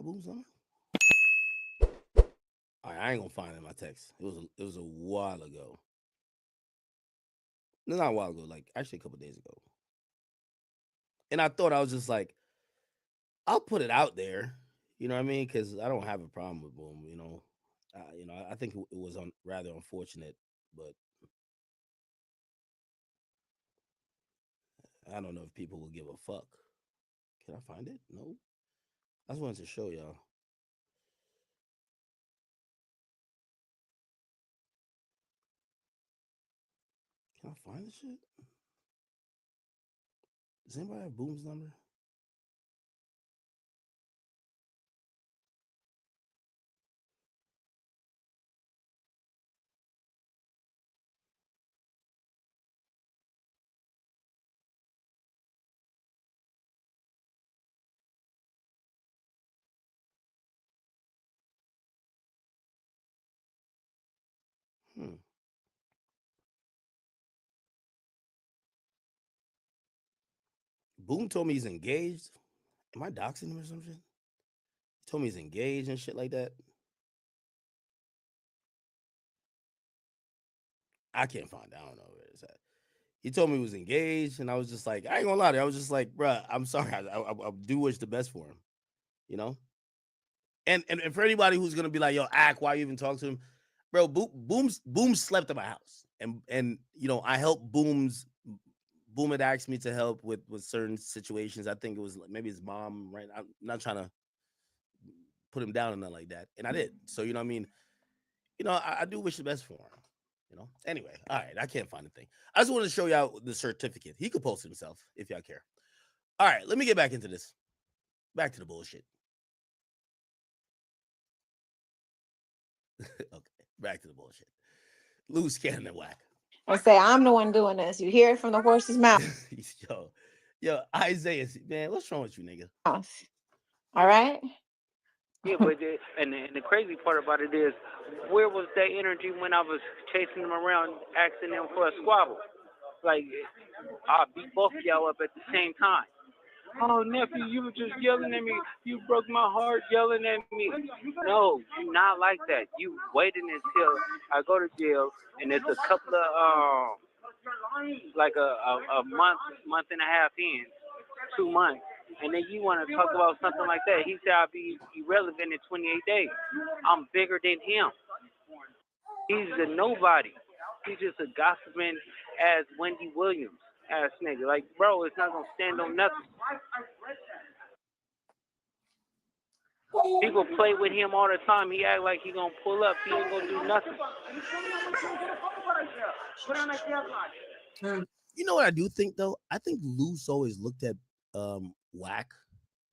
got Boom's number? All right, I ain't gonna find it in my text. It was a while ago. No, not a while ago. Like actually a couple days ago. And I thought I was just like, I'll put it out there. You know what I mean? Because I don't have a problem with Boom. I think it was rather unfortunate, but I don't know if people will give a fuck. Can I find it? No. I just wanted to show y'all. Can I find the shit? Does anybody have Boom's number? Hmm. Boom told me he's engaged. Am I doxing him or something? He told me he's engaged and shit like that. I can't find it. I don't know where it's at. He told me he was engaged, and I was just like, I ain't gonna lie to you. I was just like, bruh, I'm sorry. I do wish the best for him, you know? And for anybody who's gonna be like, yo, Ack, why you even talk to him? Bro, Boom slept at my house. And I helped Boom had asked me to help with certain situations. I think it was maybe his mom, right? I'm not trying to put him down or nothing like that. And I did. So you know what I mean? I do wish the best for him. Anyway, all right, I can't find the thing. I just wanted to show y'all the certificate. He could post it himself if y'all care. All right, let me get back into this. Back to the bullshit. Okay, back to the bullshit. Luce Cannon and Wack. And say, I'm the one doing this. You hear it from the horse's mouth. yo, Isaiah, man, what's wrong with you, nigga? All right. Yeah, but and the crazy part about it is, where was that energy when I was chasing them around, asking them for a squabble? Like, I beat both of y'all up at the same time. Oh, nephew, you were just yelling at me. You broke my heart yelling at me. No, you not like that. You waiting until I go to jail, and it's a couple of, like a month and a half in, 2 months. And then you want to talk about something like that. He said I'll be irrelevant in 28 days. I'm bigger than him. He's a nobody. He's just a gossiping as Wendy Williams ass nigga. Like, bro, it's not going to stand on nothing. People play with him all the time. He act like he going to pull up. He ain't going to do nothing. You know what I do think, though? I think Luce always looked at Wack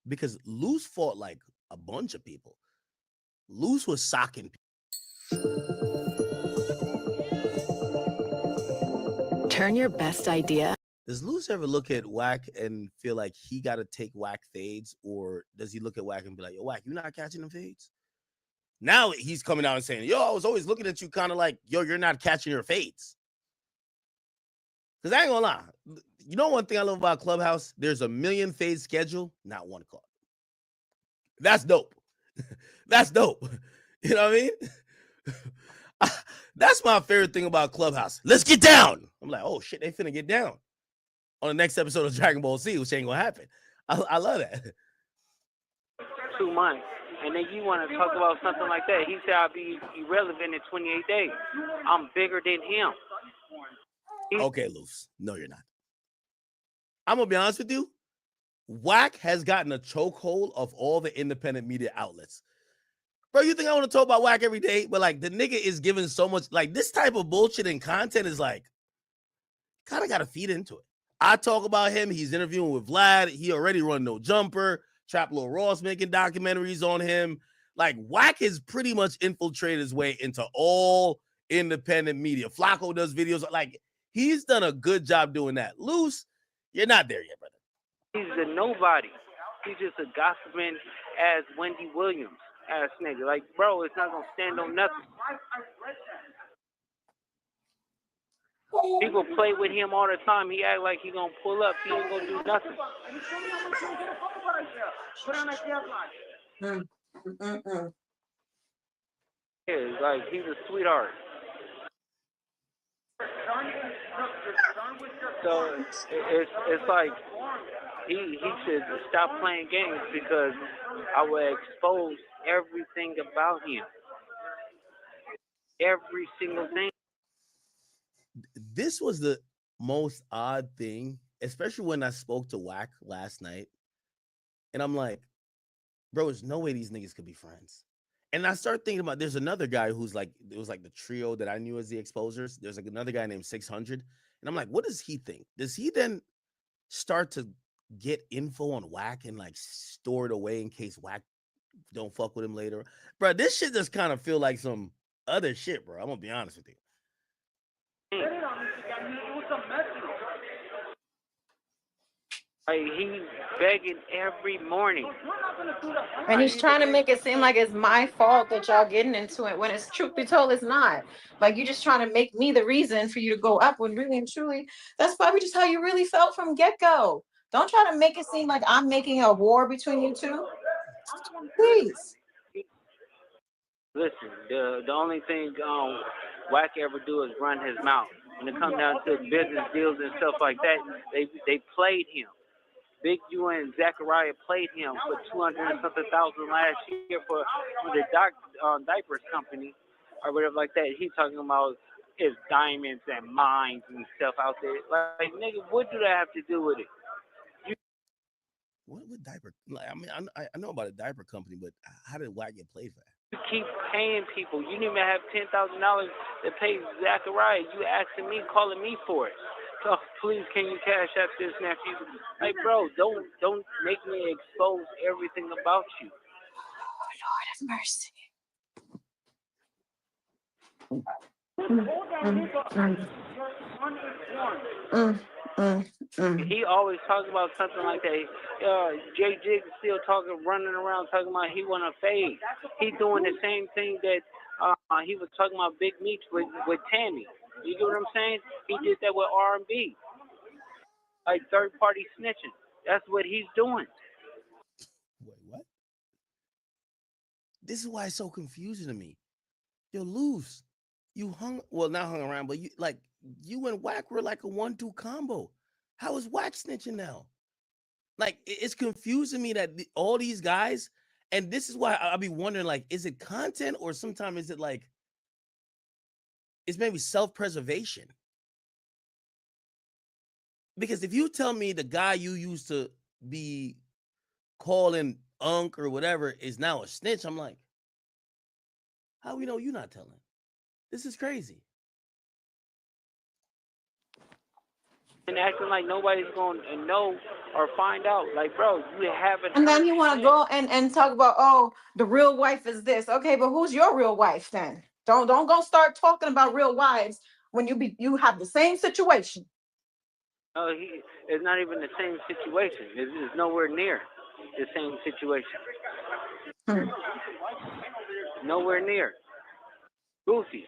because Luce fought like a bunch of people. Luce was socking people. Turn your best idea. Does Luce ever look at Wack and feel like he got to take Wack fades, or does he look at Wack and be like, yo, Wack, you not catching them fades? Now he's coming out and saying, yo, I was always looking at you kind of like, yo, you're not catching your fades. Because I ain't gonna lie. You know one thing I love about Clubhouse? There's a million fades schedule, not one caught. That's dope. That's dope. You know what I mean? That's my favorite thing about Clubhouse. Let's get down. I'm like, oh shit, they finna get down on the next episode of Dragon Ball Z, which ain't gonna happen. I love that. 2 months. And then you want to talk about something like that. He said I'll be irrelevant in 28 days. I'm bigger than him. Okay, Luce. No, you're not. I'm going to be honest with you. Wack has gotten a chokehold of all the independent media outlets. Bro, you think I want to talk about Wack every day? But, like, the nigga is giving so much. Like, this type of bullshit and content is, like, kind of got to feed into it. I talk about him. He's interviewing with Vlad. He already run No Jumper. Trap Lil Ross making documentaries on him. Like, Wack has pretty much infiltrated his way into all independent media. Flacco does videos. Like, he's done a good job doing that. Luce, you're not there yet, brother. He's a nobody. He's just a gossiping as Wendy Williams ass nigga. Like, bro, it's not going to stand on nothing. People play with him all the time. He act like he going to pull up. He ain't going to do nothing. Yeah, like he's a sweetheart. So it's like he should stop playing games because I will expose everything about him, every single thing. This was the most odd thing, especially when I spoke to Wack last night, and I'm like, bro, there's no way these niggas could be friends. And I start thinking about there's another guy who's like it was like the trio that I knew as the exposers. There's like another guy named 600, and I'm like, what does he think? Does he then start to get info on Wack and like store it away in case Wack don't fuck with him later? Bro, this shit just kind of feel like some other shit, bro. I'm gonna be honest with you. Like he's begging every morning. And he's trying to make it seem like it's my fault that y'all getting into it when it's truth be told, it's not. Like you're just trying to make me the reason for you to go up when really and truly that's probably just how you really felt from get-go. Don't try to make it seem like I'm making a war between you two. Please. Listen, the only thing Wack ever do is run his mouth. When it comes down to business deals and stuff like that, they played him. Big U and Zachariah played him for 200 and something thousand last year for the diapers company or whatever like that. He's talking about his diamonds and mines and stuff out there. Like nigga, what do that have to do with it? What would diaper? Like, I mean, I know about a diaper company, but how did Wack get played for that? You keep paying people. You didn't even have $10,000 to pay Zachariah. You asking me, calling me for it. So please, can you cash out this nephew? Like, bro, don't make me expose everything about you. Oh, Lord have mercy. He always talks about something like that. Jay Jig is still talking, running around talking about he want to fade. He doing the same thing that he was talking about Big Meech with Tammy. You get what I'm saying? He did that with R&B, like third party snitching. That's what he's doing. Wait, what? This is why it's so confusing to me. Yo, Luce, you not hung around, but you and Wack were like a 1-2 combo. How is Wack snitching now? Like, it's confusing me that all these guys, and this is why I'll be wondering, like, is it content or sometimes is it like, it's maybe self-preservation? Because if you tell me the guy you used to be calling Unc or whatever is now a snitch, I'm like, how we know you're not telling? This is crazy. And acting like nobody's going to know or find out. Like, bro, you haven't. And then you want to go and talk about, oh, the real wife is this. Okay, but who's your real wife then? Don't go start talking about real wives when you have the same situation. No, it's not even the same situation. It's nowhere near the same situation. Nowhere near. Goofy.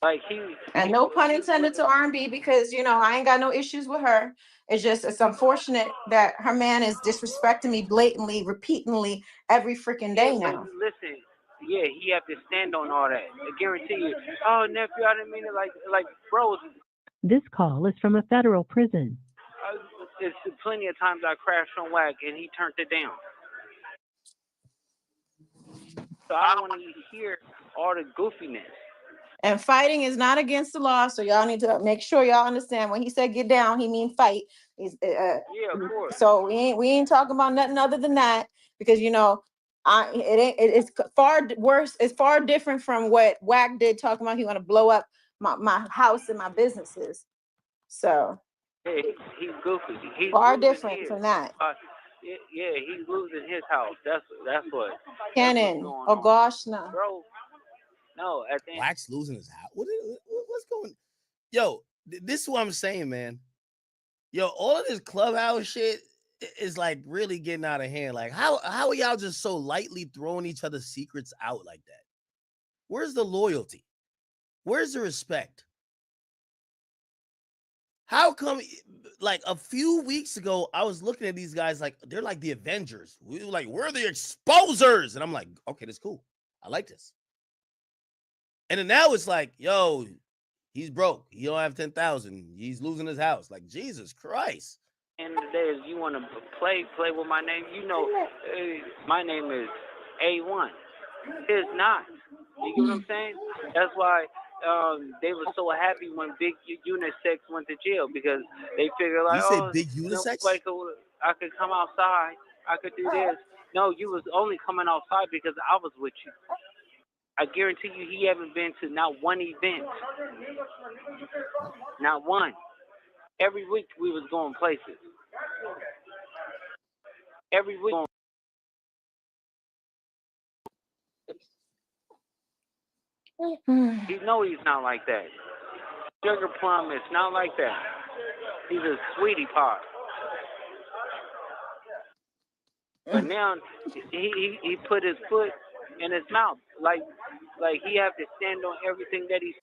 Like and no pun intended to R&B because I ain't got no issues with her. It's unfortunate that her man is disrespecting me blatantly, repeatedly every freaking day now. Listen, yeah, he have to stand on all that. I guarantee you. Oh, nephew, I didn't mean it like bro. This call is from a federal prison. It's plenty of times I crashed on Wack and he turned it down. So I don't want to hear all the goofiness. And fighting is not against the law, so y'all need to make sure y'all understand when he said get down, he mean fight. Yeah, of course. So we ain't talking about nothing other than that because it's far worse. It's far different from what Wack did talking about. He want to blow up my house and my businesses. So yeah, he's goofy. He's far different from that. Yeah, he's losing his house. That's what. Cannon. Oh gosh, no. Bro. No, at the end. Wack's losing his house. What's going? Yo, this is what I'm saying, man. Yo, all of this clubhouse shit is like really getting out of hand. Like, how are y'all just so lightly throwing each other's secrets out like that? Where's the loyalty? Where's the respect? How come? Like a few weeks ago, I was looking at these guys like they're like the Avengers. We were like, we're the exposers, and I'm like, okay, that's cool. I like this. And then now it's like, yo, he's broke. He don't have 10,000. He's losing his house. Like Jesus Christ. End of the day, is you want to play with my name. You know, my name is A1. It's not. You get what I'm saying? That's why they were so happy when Big Unisex went to jail, because they figured like, You say oh, big unisex? I could come outside. I could do this. No, you was only coming outside because I was with you. I guarantee you he haven't been to not one event. Not one. Every week we was going places. Every week. You know he's not like that. Sugar Plum is not like that. He's a sweetie pie. But now he put his foot in his mouth, like he have to stand on everything that he's.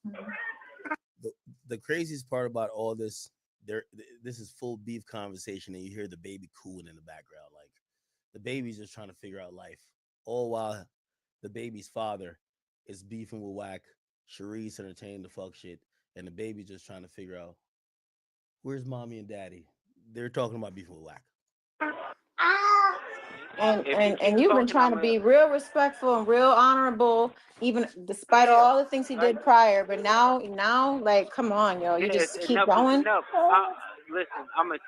The craziest part about all this, this is full beef conversation, and you hear the baby cooing in the background. Like the baby's just trying to figure out life, all while the baby's father is beefing with Wack, Sharice entertaining the fuck shit, and the baby just trying to figure out where's mommy and daddy. They're talking about beefing with Wack. And you've been trying to be real respectful and real honorable, even despite all the things he did prior. But now, like, come on, yo, you just keep going. Enough. Listen, I'm gonna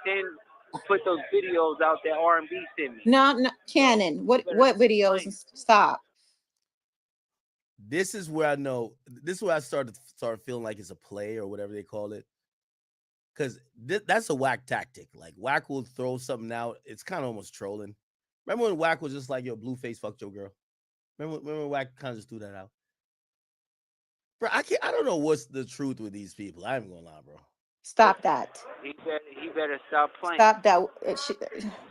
put those videos out that R&B sent me. No, Cannon. What videos? Stop. This is where I know. This is where I started feeling like it's a play or whatever they call it. Because that's a Wack tactic. Like Wack will throw something out. It's kind of almost trolling. Remember when Wack was just like, yo, Blueface fucked your girl? Remember when Wack kind of just threw that out? Bro, I don't know what's the truth with these people. I ain't gonna lie, bro. Stop that. He better stop playing. Stop that.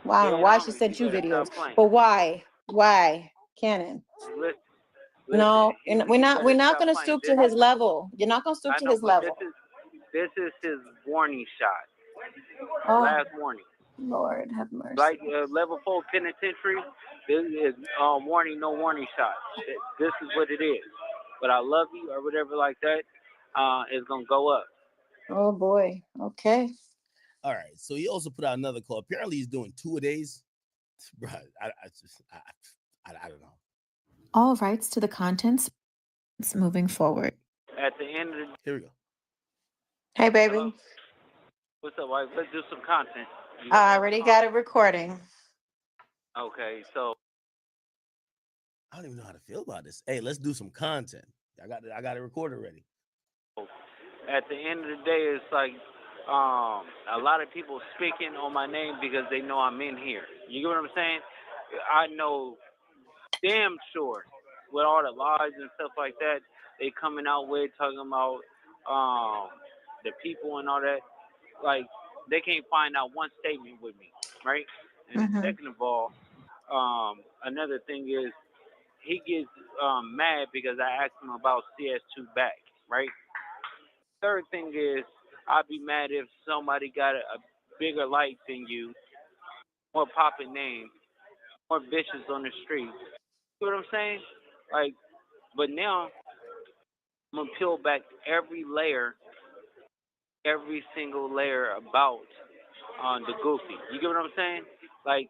Well, I don't know why she sent you videos, but why? Cannon? Listen, no, we're not gonna stoop to his level. You're not gonna stoop to his level. This is his warning shot. Oh, last warning. Lord have mercy. Like level 4 penitentiary, this is warning, no warning shot. This is what it is. But I love you or whatever like that is gonna go up. Oh boy. Okay. All right. So he also put out another call. Apparently he's doing 2-a-days. Bro, I don't know. All rights to the contents moving forward. At the end of the here we go. Hey baby. What's up, wife? Let's do some content. I already got it recording. Okay, so I don't even know how to feel about this. Hey, let's do some content. I got it recorded already. At the end of the day, it's like a lot of people speaking on my name because they know I'm in here. You get what I'm saying? I know damn sure with all the lies and stuff like that they coming out with, talking about the people and all that. Like, they can't find out one statement with me, right? And second of all, another thing is he gets mad because I asked him about CS2 back, right? Third thing is I'd be mad if somebody got a bigger light than you, more popping name, more bitches on the street. You know what I'm saying? Like, but now I'm gonna peel back every single layer about the goofy. You get what I'm saying? Like,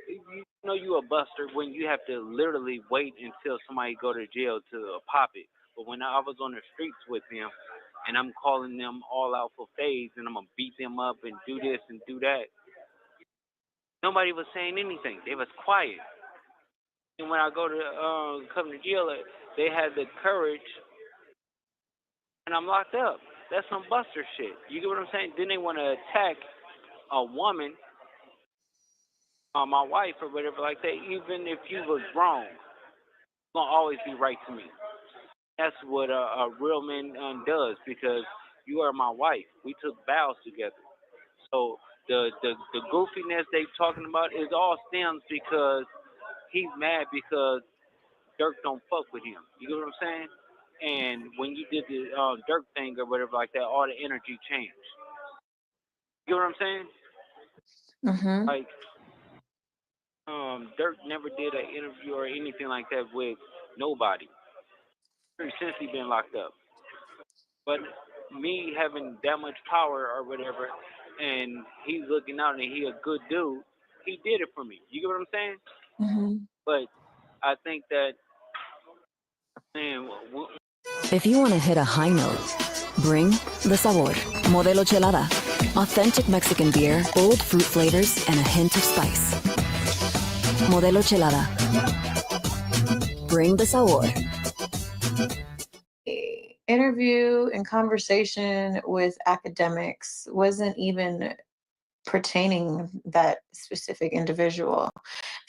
you know you a buster when you have to literally wait until somebody go to jail to pop it. But when I was on the streets with them and I'm calling them all out for fades and I'm gonna beat them up and do this and do that, nobody was saying anything. They was quiet. And when I go to come to jail, they had the courage, and I'm locked up. That's some buster shit. You get what I'm saying? Then they want to attack a woman, my wife or whatever like that. Even if you was wrong, it's gonna always be right to me. That's what a real man does, because you are my wife. We took vows together. So the goofiness they talking about is all stems because he's mad because Dirk don't fuck with him. You get what I'm saying? And when you did the Dirk thing or whatever like that, all the energy changed. You know what I'm saying? Mm-hmm. Like, Dirk never did an interview or anything like that with nobody since he been locked up. But me having that much power or whatever, and he's looking out and he a good dude, he did it for me. You get what I'm saying? Mm-hmm. But I think that, man, If you want to hit a high note, bring the sabor. Modelo Chelada. Authentic Mexican beer, bold fruit flavors, and a hint of spice. Modelo Chelada. Bring the sabor. Interview and conversation with Akademiks wasn't even pertaining that specific individual.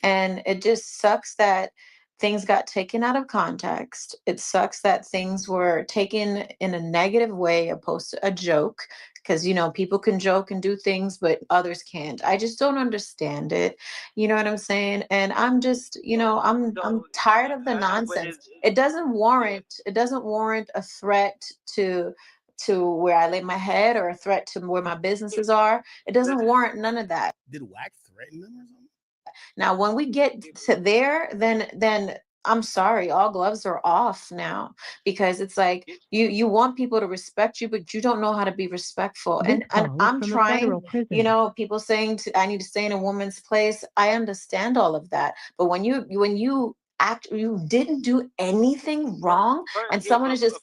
And it just sucks that things got taken out of context. It sucks that things were taken in a negative way opposed to a joke. Because, people can joke and do things, but others can't. I just don't understand it. You know what I'm saying? And I'm just, I'm tired of the nonsense. It doesn't warrant a threat to where I lay my head or a threat to where my businesses are. It doesn't warrant none of that. Did Wack threaten them or something? Now, when we get to there, then I'm sorry, all gloves are off now, because it's like you want people to respect you, but you don't know how to be respectful. This And call is I'm from a trying, federal prison. people saying I need to stay in a woman's place. I understand all of that, but when you didn't do anything wrong, and someone is just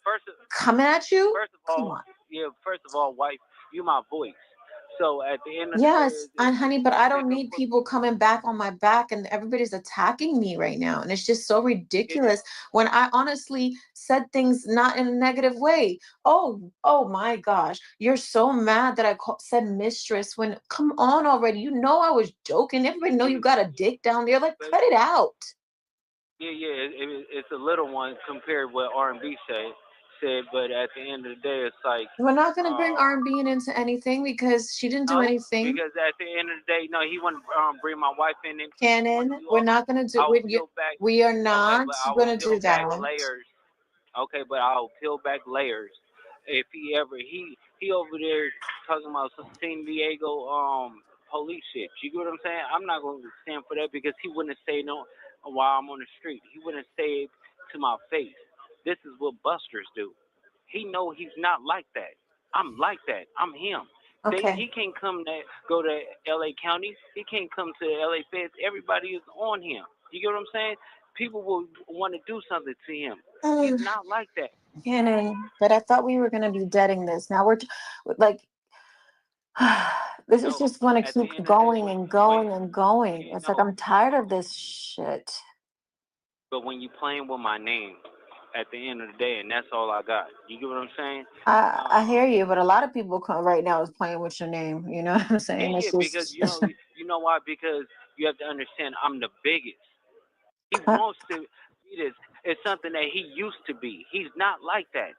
coming at you. Come on. First of all, wife, you my voice. So at the end of Yes, the day, and honey, but I don't need people coming back on my back, and everybody's attacking me right now. And it's just so ridiculous when I honestly said things not in a negative way. Oh my gosh. You're so mad that said mistress when, come on already. I was joking. Everybody know you got a dick down there. Like, cut it out. it's a little one compared to what R&B said, but at the end of the day, it's like We're not going to bring R&B into anything because she didn't do anything. Because at the end of the day, no, he want to bring my wife in. Cannon, we're not going to do. We are not going to do that. Okay, but I'll peel back layers. If he ever he over there talking about some San Diego police shit. You get what I'm saying? I'm not going to stand for that because he wouldn't say no while I'm on the street. He wouldn't say it to my face. This is what busters do. He know he's not like that. I'm like that. I'm him. Okay. He can't go to L.A. County. He can't come to L.A. Feds. Everybody is on him. You get what I'm saying? People will want to do something to him. He's not like that. Cannon, but I thought we were going to be deading this. Now we're like, this is just going to keep going and going and going. It's like, I'm tired of this shit. But when you playing with my name, at the end of the day, and that's all I got. You get what I'm saying? I hear you, but a lot of people right now is playing with your name. You know what I'm saying? Yeah, because you know why? Because you have to understand, I'm the biggest. He wants to be this. It's something that he used to be. He's not like that.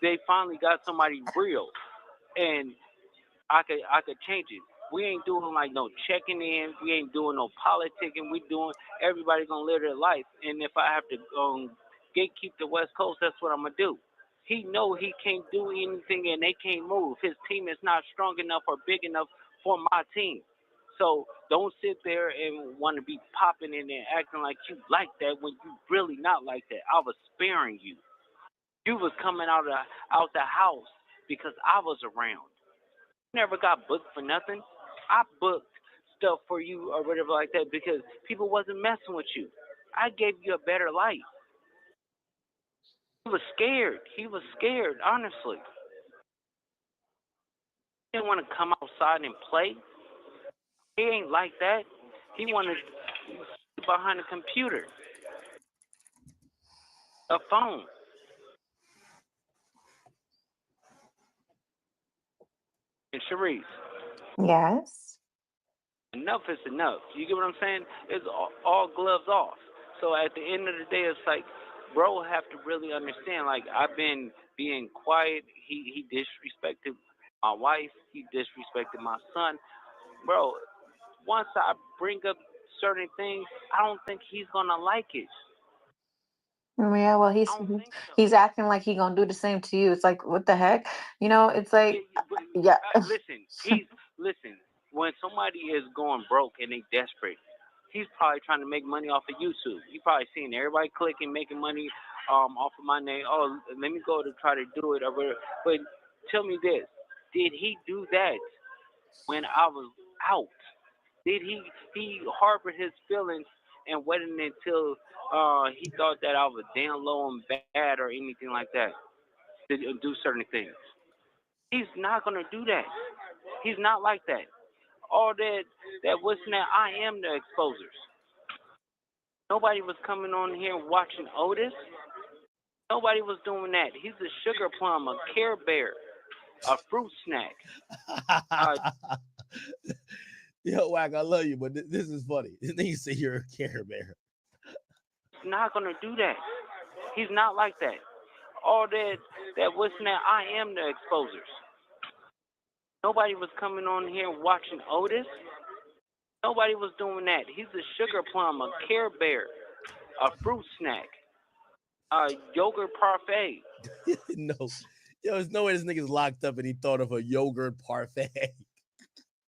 They finally got somebody real, and I could change it. We ain't doing like no checking in. We ain't doing no politicking. We doing everybody gonna live their life. And if I have to gatekeep the West Coast, that's what I'm gonna do. He know he can't do anything and they can't move. His team is not strong enough or big enough for my team. So don't sit there and want to be popping in there acting like you like that when you really not like that. I was sparing you. You was coming out the house because I was around. Never got booked for nothing. I booked stuff for you or whatever like that because people wasn't messing with you. I gave you a better life. He was scared. He was scared, honestly. He didn't want to come outside and play. He ain't like that. He wanted to sit behind a computer, a phone. And Sharice, Yes. enough is enough. You get what I'm saying? It's all gloves off. So at the end of the day, it's like, bro, have to really understand. Like, I've been being quiet. He disrespected my wife. He disrespected my son. Bro, once I bring up certain things, I don't think he's gonna like it. Yeah, well, he's acting like he gonna do the same to you. It's like, what the heck? It's like, yeah. Listen, he's listen, when somebody is going broke and they desperate, he's probably trying to make money off of YouTube. He probably seeing everybody clicking, making money off of my name. Oh, let me go to try to do it. But tell me this: did he do that when I was out? Did he harbored his feelings and waited until he thought that I was down low and bad or anything like that to do certain things? He's not gonna do that. He's not like that. All that what's that? I am the exposers. Nobody was coming on here watching Otis. Nobody was doing that. He's a sugar plum, a Care Bear, a fruit snack. Yo, Wack, I love you, but this is funny. This nigga say you're a Care Bear. He's not gonna do that. He's not like that. All that what's that? I am the exposers. Nobody was coming on here watching Otis. Nobody was doing that. He's a sugar plum, a Care Bear, a fruit snack, a yogurt parfait. No. Yo, there's no way this nigga's locked up and he thought of a yogurt parfait.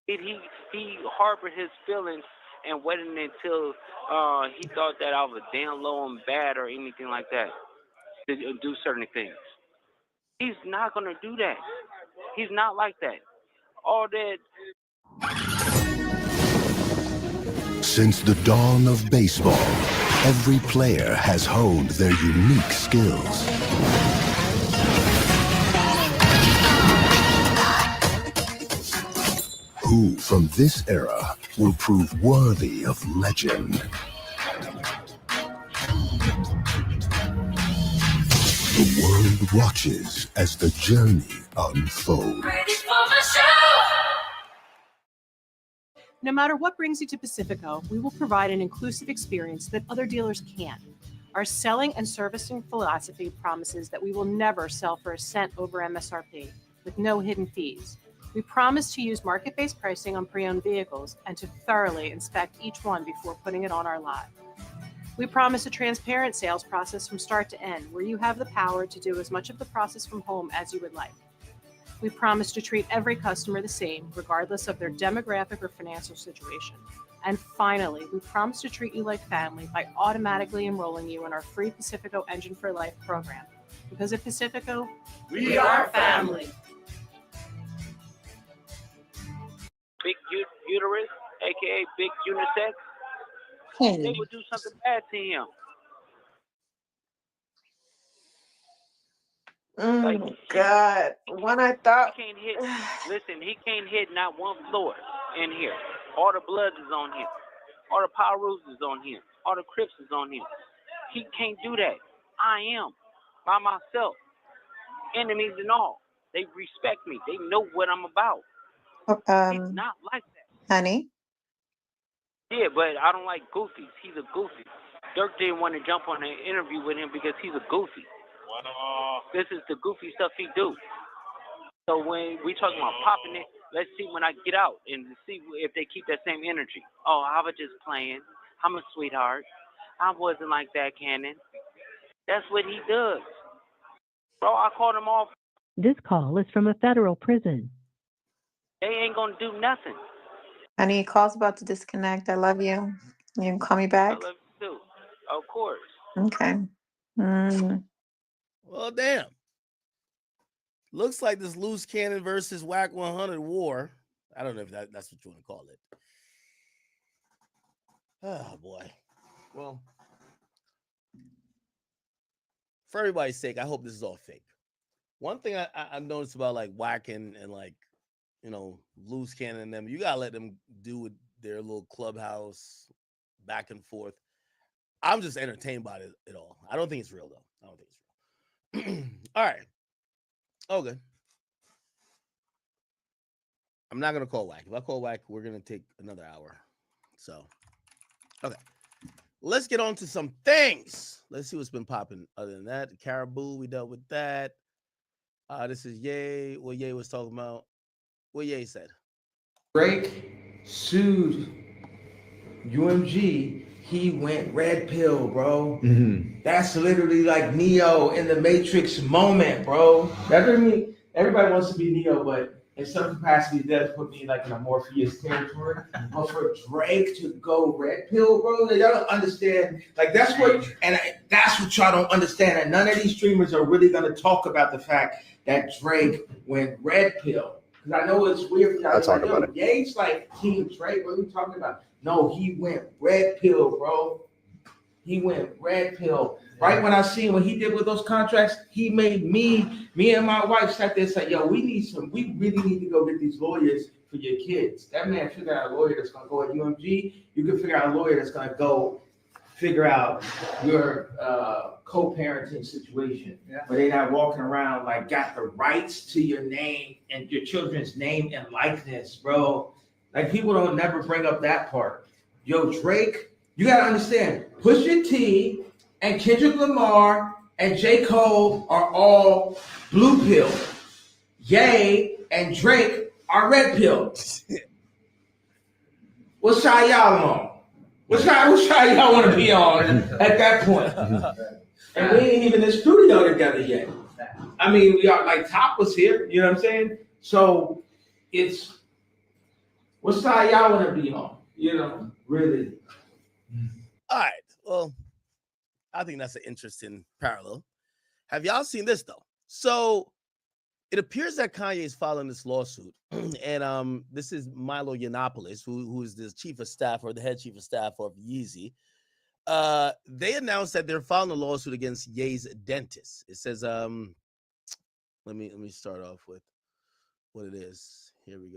He harbored his feelings and waited until he thought that I was down low and bad or anything like that to do certain things. He's not gonna do that. He's not like that. All that. Since the dawn of baseball, every player has honed their unique skills. Who from this era will prove worthy of legend? The world watches as the journey unfolds. Ready for the show! No matter what brings you to Pacifico, we will provide an inclusive experience that other dealers can't. Our selling and servicing philosophy promises that we will never sell for a cent over MSRP, with no hidden fees. We promise to use market-based pricing on pre-owned vehicles and to thoroughly inspect each one before putting it on our lot. We promise a transparent sales process from start to end, where you have the power to do as much of the process from home as you would like. We promise to treat every customer the same, regardless of their demographic or financial situation. And finally, we promise to treat you like family by automatically enrolling you in our free Pacifico Engine for Life program. Because at Pacifico, we are family. Big uterus, aka big unisex. They would do something bad to him. Like, God, when I thought he can't hit, listen, he can't hit not one floor in here. All the Bloods is on him. All the Power Rules is on him. All the Crips is on him. He can't do that. I am by myself. Enemies and all. They respect me. They know what I'm about. He's not like that. Honey. Yeah, but I don't like goofies. He's a goofy. Dirk didn't want to jump on an interview with him because he's a goofy. This is the goofy stuff he do. So when we talking about popping it, let's see when I get out and see if they keep that same energy. Oh, I was just playing. I'm a sweetheart. I wasn't like that, Cannon. That's what he does. Bro, I called him off. This call is from a federal prison. They ain't gonna do nothing. Honey, call's about to disconnect. I love you. You can call me back? I love you too. Of course. Okay. Well, damn. Looks like this Luce Cannon versus Wack 100 war. I don't know if that's what you want to call it. Oh, boy. Well, for everybody's sake, I hope this is all fake. One thing I noticed about like Wack and like, you know, Luce Cannon and them, you got to let them do with their little clubhouse back and forth. I'm just entertained by it all. I don't think it's real, though. I don't think it's real. All right. Okay. I'm not going to call Wack. If I call Wack, we're going to take another hour. So, okay. Let's get on to some things. Let's see what's been popping other than that. Karraboo, we dealt with that. This is Ye. What Ye was talking about. What Ye said. Drake sued UMG. He went red pill, bro. That's literally like Neo in the Matrix moment, bro. That doesn't mean everybody wants to be Neo, but in some capacity, it does put me like in a Morpheus territory. But for Drake to go red pill, bro, y'all don't understand. Like that's what y'all don't understand. And none of these streamers are really gonna talk about the fact that Drake went red pill. Because I know it's weird for y'all. I'll talk about it. Ye's like King Drake. What are we talking about? No, he went red pill, bro. He went red pill. Right when I seen what he did with those contracts, he made me and my wife sat there and said, yo, we really need to go get these lawyers for your kids. That man figured out a lawyer that's gonna go at UMG. You can figure out a lawyer that's gonna go figure out your co-parenting situation. Yeah. Where they're not walking around like got the rights to your name and your children's name and likeness, bro. Like people don't never bring up that part. Yo, Drake, you gotta understand, Pusha T and Kendrick Lamar and J. Cole are all blue pill. Ye and Drake are red pill. What side y'all on? What side y'all want to be on at that point? And we ain't even in the studio together yet. I mean, we are like Top was here, you know what I'm saying? So it's what side y'all want to be on? You know, really. All right. Well, I think that's an interesting parallel. Have y'all seen this though? So it appears that Kanye is filing this lawsuit, and this is Milo Yiannopoulos, who is the chief of staff or the head chief of staff of Yeezy. They announced that they're filing a lawsuit against Ye's dentist. It says, let me start off with what it is. Here we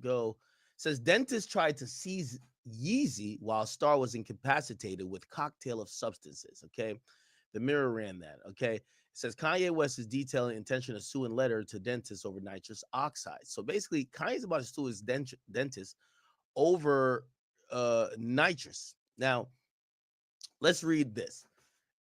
go. It says dentist tried to seize Yeezy while Star was incapacitated with cocktail of substances. Okay, the Mirror ran that. Okay, it says Kanye West is detailing intention to sue in letter to dentist over nitrous oxide. So basically, Kanye's about to sue his dentist over nitrous. Now, let's read this.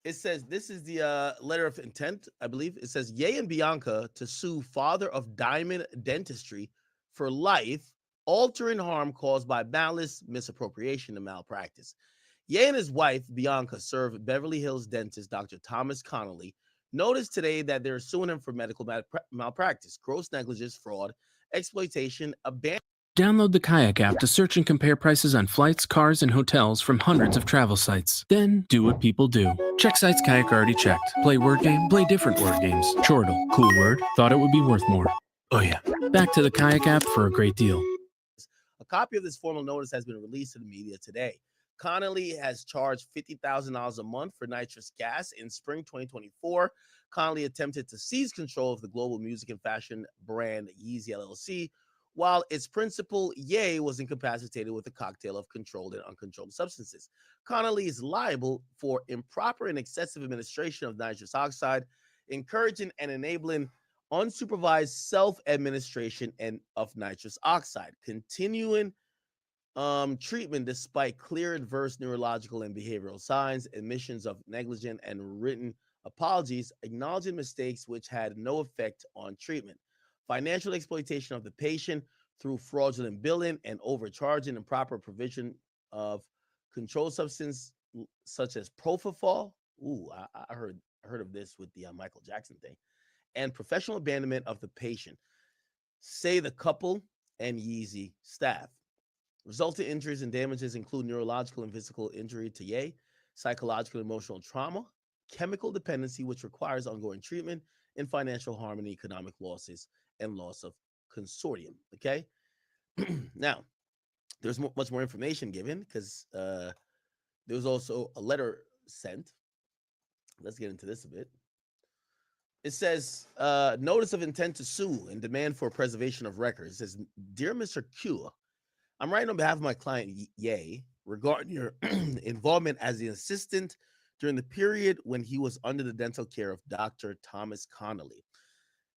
It says this is the letter of intent, I believe. It says Ye and Bianca to sue father of Diamond Dentistry for life, altering harm caused by malice, misappropriation, and malpractice. Ye and his wife, Bianca, serve Beverly Hills dentist Dr. Thomas Connolly. Notice today that they're suing him for medical malpractice, gross negligence, fraud, exploitation, abandonment. Download the Kayak app to search and compare prices on flights, cars, and hotels from hundreds of travel sites. Then do what people do. Check sites Kayak already checked. Play word game, play different word games. Chortle, cool word, thought it would be worth more. Oh yeah. Back to the Kayak app for a great deal. A copy of this formal notice has been released to the media today. Connolly has charged $50,000 a month for nitrous gas. In spring 2024, Connolly attempted to seize control of the global music and fashion brand Yeezy LLC, while its principal, Ye, was incapacitated with a cocktail of controlled and uncontrolled substances. Connolly is liable for improper and excessive administration of nitrous oxide, encouraging and enabling unsupervised self-administration of nitrous oxide, continuing treatment despite clear adverse neurological and behavioral signs, admissions of negligent and written apologies, acknowledging mistakes which had no effect on treatment, financial exploitation of the patient through fraudulent billing and overcharging, improper provision of controlled substance such as propofol. Ooh, I heard of this with the Michael Jackson thing, and professional abandonment of the patient, say the couple and Yeezy staff. Resulting injuries and damages include neurological and physical injury to Ye, psychological and emotional trauma, chemical dependency, which requires ongoing treatment, and financial harm and economic losses and loss of consortium. Okay. Now, there's much more information given because there was also a letter sent. Let's get into this a bit. It says, notice of intent to sue and demand for preservation of records. It says, Dear Mr. Q, I'm writing on behalf of my client, Ye, regarding your involvement as the assistant during the period when he was under the dental care of Dr. Thomas Connolly.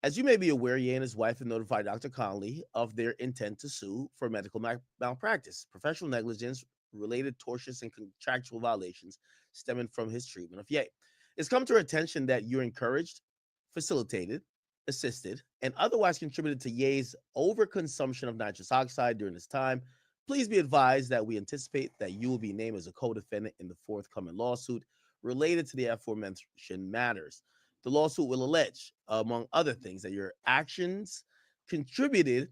As you may be aware, Ye and his wife have notified Dr. Connolly of their intent to sue for medical malpractice, professional negligence, related tortious and contractual violations stemming from his treatment of Ye. It's come to our attention that you're encouraged, facilitated, assisted, and otherwise contributed to Ye's overconsumption of nitrous oxide during this time. Please be advised that we anticipate that you will be named as a co-defendant in the forthcoming lawsuit related to the aforementioned matters. The lawsuit will allege, among other things, that your actions contributed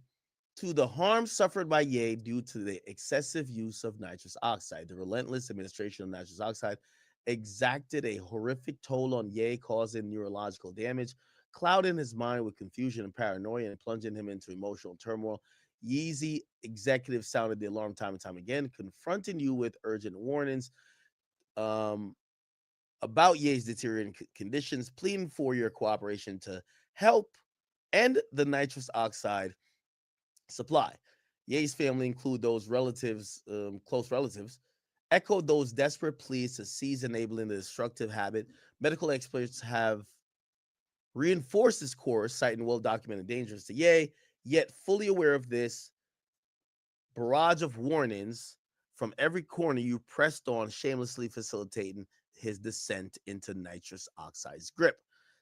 to the harm suffered by Ye due to the excessive use of nitrous oxide. The relentless administration of nitrous oxide exacted a horrific toll on Ye, causing neurological damage, clouding his mind with confusion and paranoia, and plunging him into emotional turmoil. Yeezy executives sounded the alarm time and time again, confronting you with urgent warnings about Ye's deteriorating conditions, pleading for your cooperation to help end the nitrous oxide supply. Ye's family, include those relatives, close relatives, echoed those desperate pleas to cease enabling the destructive habit. Medical experts have reinforced this course, citing well-documented dangers to Ye, yet fully aware of this barrage of warnings from every corner you pressed on, shamelessly facilitating his descent into nitrous oxide's grip,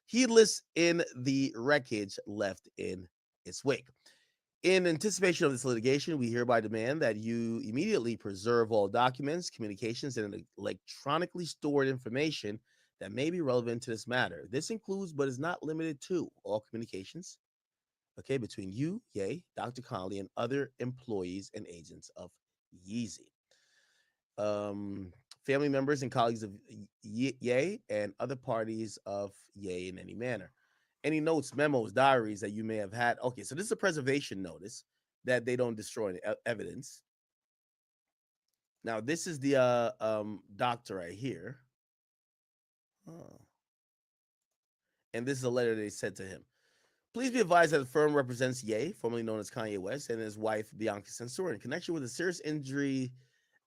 heedless in the wreckage left in its wake. In anticipation of this litigation, we hereby demand that you immediately preserve all documents, communications, and electronically stored information that may be relevant to this matter. This includes, but is not limited to, all communications, between you, Ye, Dr. Connolly, and other employees and agents of Yeezy. Family members and colleagues of Ye and other parties of Ye in any manner. Any notes, memos, diaries that you may have had. Okay, so this is a preservation notice that they don't destroy any evidence. Now, this is the doctor right here. Oh. And this is a letter they sent to him. Please be advised that the firm represents Ye, formerly known as Kanye West, and his wife, Bianca Censor, in connection with a serious injury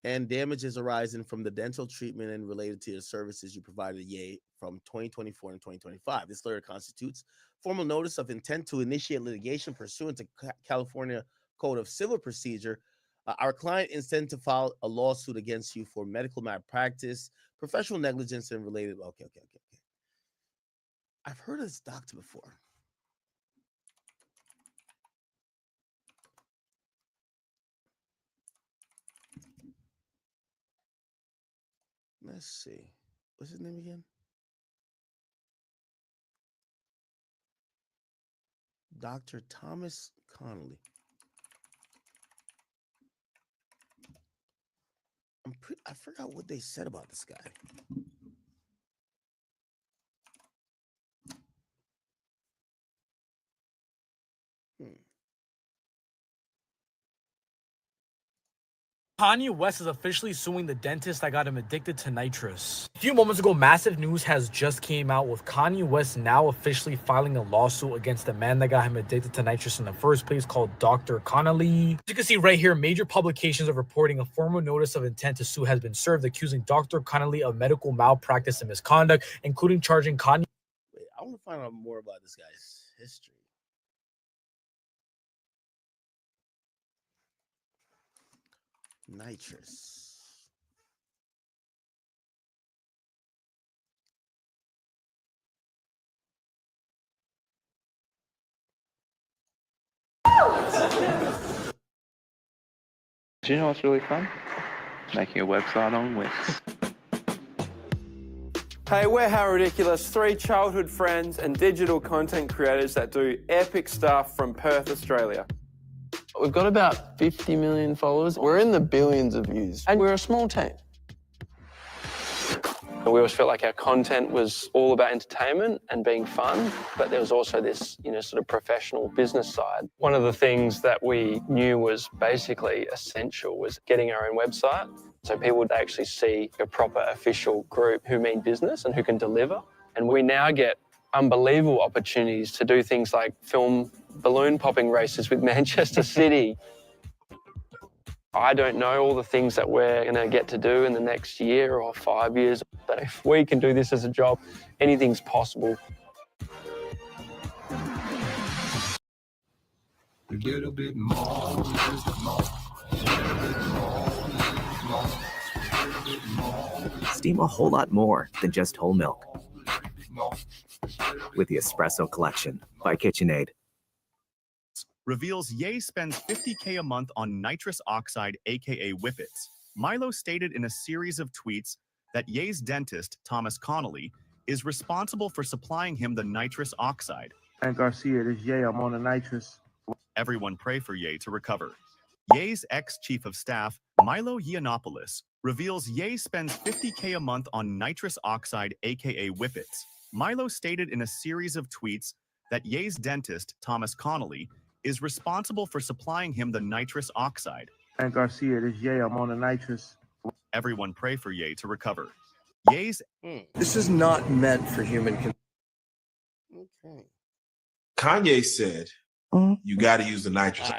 and damages arising from the dental treatment and related to the services you provided Ye from 2024 and 2025. This letter constitutes formal notice of intent to initiate litigation pursuant to California Code of Civil Procedure. Our client intends to file a lawsuit against you for medical malpractice, professional negligence, and related. Okay. I've heard of this doctor before. Let's see. What's his name again? Dr. Thomas Connolly. I forgot what they said about this guy. Kanye West is officially suing the dentist that got him addicted to nitrous. A few moments ago, massive news has just came out with Kanye West now officially filing a lawsuit against the man that got him addicted to nitrous in the first place, called Dr. Connolly. As you can see right here, major publications are reporting a formal notice of intent to sue has been served, accusing Dr. Connolly of medical malpractice and misconduct, including charging Kanye. Wait, I want to find out more about this guy's history. Nitrous. Do you know what's really fun? Making a website on Wix. Hey, we're How Ridiculous, 3 childhood friends and digital content creators that do epic stuff from Perth, Australia. We've got about 50 million followers. We're in the billions of views, and we're a small team. We always felt like our content was all about entertainment and being fun, but there was also this, sort of professional business side. One of the things that we knew was basically essential was getting our own website, so people would actually see a proper official group who mean business and who can deliver. And we now get unbelievable opportunities to do things like film balloon popping races with Manchester City. I don't know all the things that we're going to get to do in the next year or 5 years, but if we can do this as a job, anything's possible. A little bit more, Steam a whole lot more than just whole milk with the Espresso Collection by KitchenAid. Reveals Ye spends $50K a month on nitrous oxide, aka Whippets. Milo stated in a series of tweets that Ye's dentist, Thomas Connolly, is responsible for supplying him the nitrous oxide. And Garcia, this Ye, I'm on the nitrous. Everyone pray for Ye to recover. Ye's ex-chief of staff, Milo Yiannopoulos, reveals Ye spends $50K a month on nitrous oxide, aka Whippets. Milo stated in a series of tweets that Ye's dentist, Thomas Connolly, is responsible for supplying him the nitrous oxide. And Garcia, this Ye, I'm on the nitrous. Everyone pray for Ye to recover. Ye's... This is not meant for human Okay. Kanye said, you got to use the nitrous.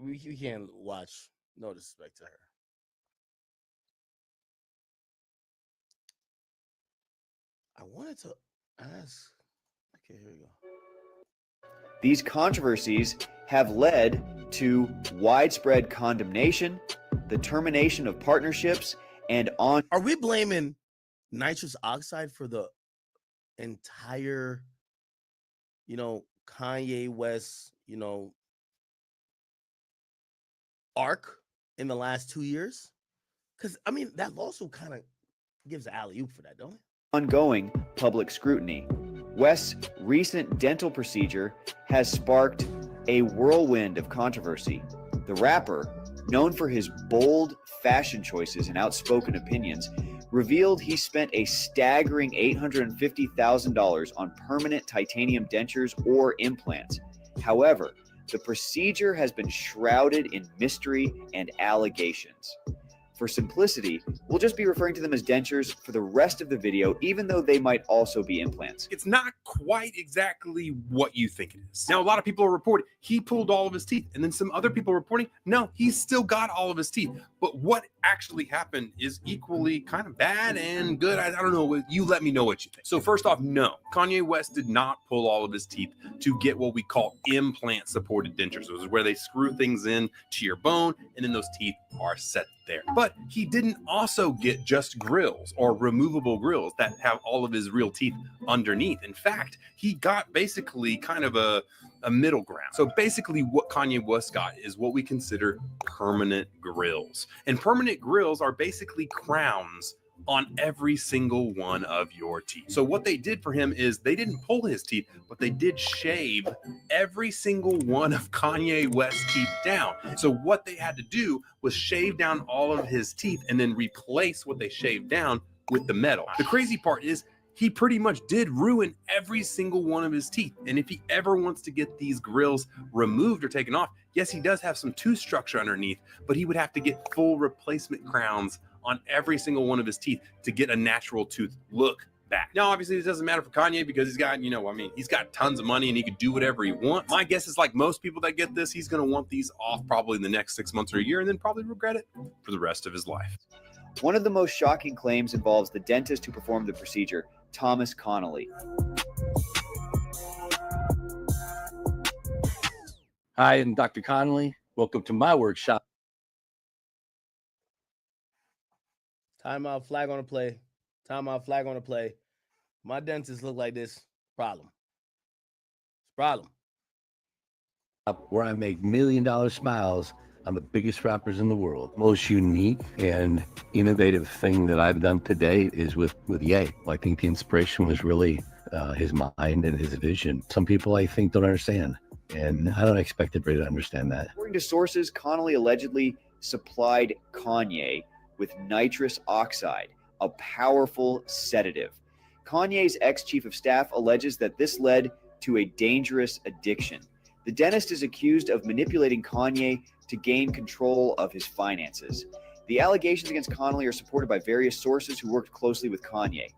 We can't watch. No disrespect to her. I wanted to ask. Okay, here we go. These controversies have led to widespread condemnation, the termination of partnerships, and on. Are we blaming nitrous oxide for the entire, Kanye West, arc in the last 2 years? Because, that lawsuit kind of gives an alley-oop for that, don't it? Ongoing public scrutiny. West's recent dental procedure has sparked a whirlwind of controversy. The rapper, known for his bold fashion choices and outspoken opinions, revealed he spent a staggering $850,000 on permanent titanium dentures or implants. However, the procedure has been shrouded in mystery and allegations. For simplicity, we'll just be referring to them as dentures for the rest of the video, even though they might also be implants. It's not quite exactly what you think it is. Now, a lot of people are reporting he pulled all of his teeth, and then some other people are reporting, no, he's still got all of his teeth. But what actually happened is equally kind of bad and good. I don't know. You let me know what you think. So first off, no, Kanye West did not pull all of his teeth to get what we call implant-supported dentures. Those is where they screw things in to your bone, and then those teeth are set there. But he didn't also get just grills or removable grills that have all of his real teeth underneath. In fact, he got basically kind of a middle ground. So basically what Kanye West got is what we consider permanent grills. And permanent grills are basically crowns on every single one of your teeth. So what they did for him is they didn't pull his teeth, but they did shave every single one of Kanye West's teeth down. So what they had to do was shave down all of his teeth and then replace what they shaved down with the metal. The crazy part is he pretty much did ruin every single one of his teeth. And if he ever wants to get these grills removed or taken off, yes, he does have some tooth structure underneath, but he would have to get full replacement crowns on every single one of his teeth to get a natural tooth look back. Now, obviously, it doesn't matter for Kanye because he's got, he's got tons of money and he can do whatever he wants. My guess is like most people that get this, he's going to want these off probably in the next 6 months or a year and then probably regret it for the rest of his life. One of the most shocking claims involves the dentist who performed the procedure, Thomas Connolly. Hi, I'm Dr. Connolly. Welcome to my workshop. Timeout, flag on the play. Timeout, flag on the play. My dentist look like this. Problem. Where I make $1 million smiles on the biggest rappers in the world. Most unique and innovative thing that I've done to date is with Ye. I think the inspiration was really his mind and his vision. Some people I think don't understand, and I don't expect everybody to understand that. According to sources, Connolly allegedly supplied Kanye with nitrous oxide, a powerful sedative. Kanye's ex-chief of staff alleges that this led to a dangerous addiction. The dentist is accused of manipulating Kanye to gain control of his finances. The allegations against Connolly are supported by various sources who worked closely with Kanye.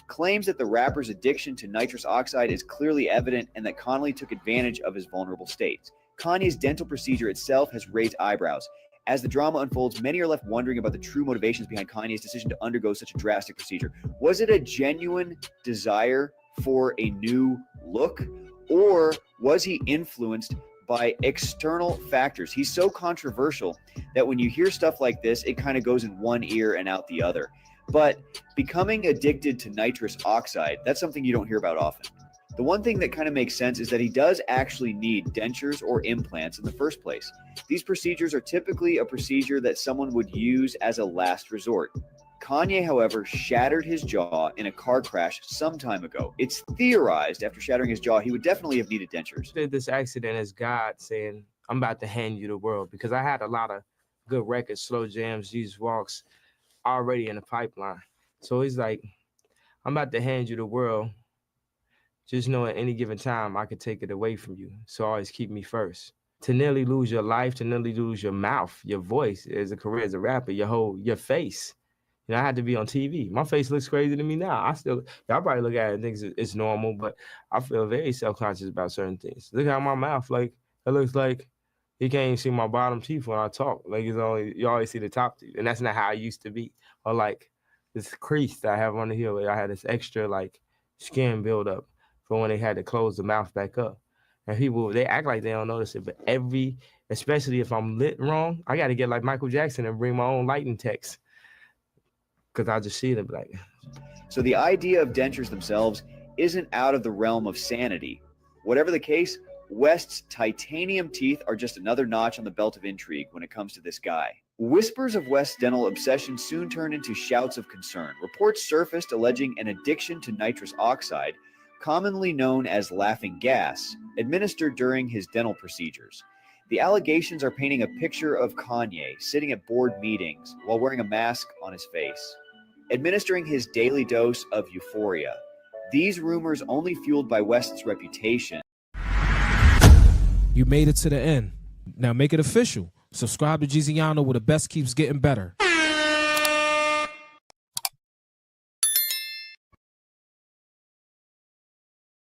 Claims that the rapper's addiction to nitrous oxide is clearly evident and that Connolly took advantage of his vulnerable state. Kanye's dental procedure itself has raised eyebrows. As the drama unfolds, many are left wondering about the true motivations behind Kanye's decision to undergo such a drastic procedure. Was it a genuine desire for a new look, or was he influenced by external factors? He's so controversial that when you hear stuff like this, it kind of goes in one ear and out the other. But becoming addicted to nitrous oxide, that's something you don't hear about often. The one thing that kind of makes sense is that he does actually need dentures or implants in the first place. These procedures are typically a procedure that someone would use as a last resort. Kanye, however, shattered his jaw in a car crash some time ago. It's theorized after shattering his jaw, he would definitely have needed dentures. This accident is God saying, I'm about to hand you the world, because I had a lot of good records, slow jams, Jesus Walks already in the pipeline. So he's like, I'm about to hand you the world. Just know at any given time, I could take it away from you. So always keep me first. To nearly lose your life, to nearly lose your mouth, your voice as a career as a rapper, your face. You know, I had to be on TV. My face looks crazy to me now. Y'all probably look at it and think it's normal, but I feel very self-conscious about certain things. Look at my mouth, like, it looks like you can't even see my bottom teeth when I talk. Like, you always see the top teeth, and that's not how I used to be. Or like this crease that I have on the heel, where I had this extra like skin buildup for when they had to close the mouth back up. And people, they act like they don't notice it, but especially if I'm lit wrong, I got to get like Michael Jackson and bring my own lighting text, because I just see it and be like. So the idea of dentures themselves isn't out of the realm of sanity. Whatever the case, West's titanium teeth are just another notch on the belt of intrigue when it comes to this guy. Whispers of West's dental obsession soon turned into shouts of concern. Reports surfaced alleging an addiction to nitrous oxide, commonly known as laughing gas, administered during his dental procedures. The allegations are painting a picture of Kanye sitting at board meetings while wearing a mask on his face, administering his daily dose of euphoria. These rumors only fueled by West's reputation. You made it to the end. Now make it official. Subscribe to Giziano where the best keeps getting better.